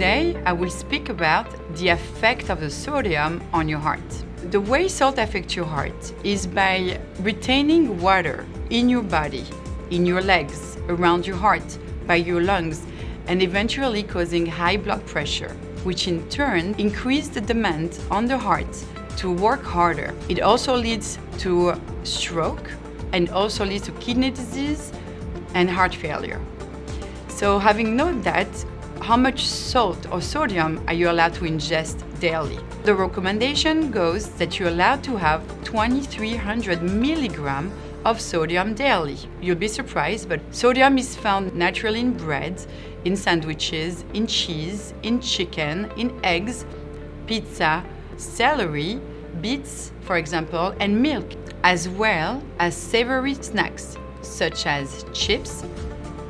Today, I will speak about the effect of the sodium on your heart. The way salt affects your heart is by retaining water in your body, in your legs, around your heart, by your lungs, and eventually causing high blood pressure, which in turn increases the demand on the heart to work harder. It also leads to stroke and also leads to kidney disease and heart failure. So having known that, how much salt or sodium are you allowed to ingest daily? The recommendation goes that you're allowed to have 2,300 milligrams of sodium daily. You'll be surprised, but sodium is found naturally in bread, in sandwiches, in cheese, in chicken, in eggs, pizza, celery, beets, for example, and milk, as well as savory snacks such as chips,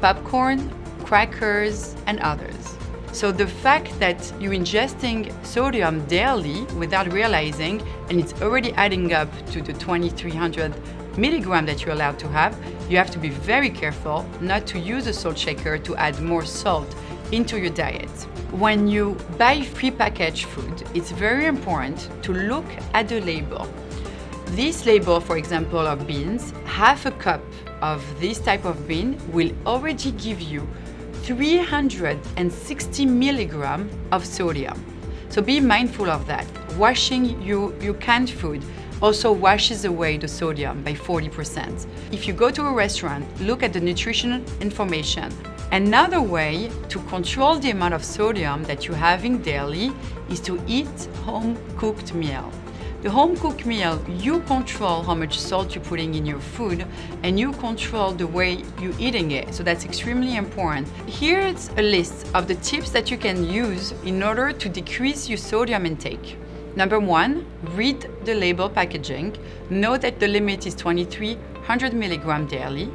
popcorn, crackers, and others. So the fact that you're ingesting sodium daily without realizing, and it's already adding up to the 2,300 milligrams that you're allowed to have, you have to be very careful not to use a salt shaker to add more salt into your diet. When you buy prepackaged food, it's very important to look at the label. This label, for example, of beans, half a cup of this type of bean will already give you 360 milligrams of sodium. So be mindful of that. Washing your canned food also washes away the sodium by 40%. If you go to a restaurant, look at the nutritional information. Another way to control the amount of sodium that you're having daily is to eat home-cooked meal. The home-cooked meal, you control how much salt you're putting in your food and you control the way you're eating it. So that's extremely important. Here's a list of the tips that you can use in order to decrease your sodium intake. Number one, read the label packaging. Know that the limit is 2,300 milligrams daily.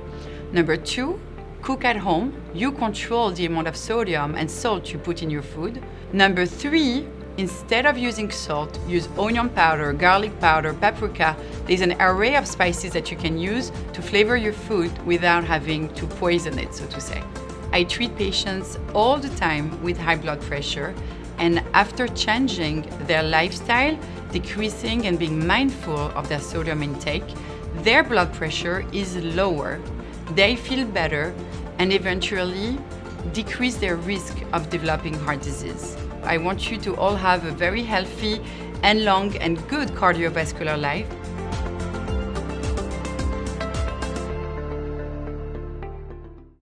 Number two, cook at home. You control the amount of sodium and salt you put in your food. Number three, instead of using salt, use onion powder, garlic powder, paprika. There's an array of spices that you can use to flavor your food without having to poison it, so to say. I treat patients all the time with high blood pressure, and after changing their lifestyle, decreasing and being mindful of their sodium intake, their blood pressure is lower, they feel better, and eventually decrease their risk of developing heart disease. I want you to all have a very healthy and long and good cardiovascular life.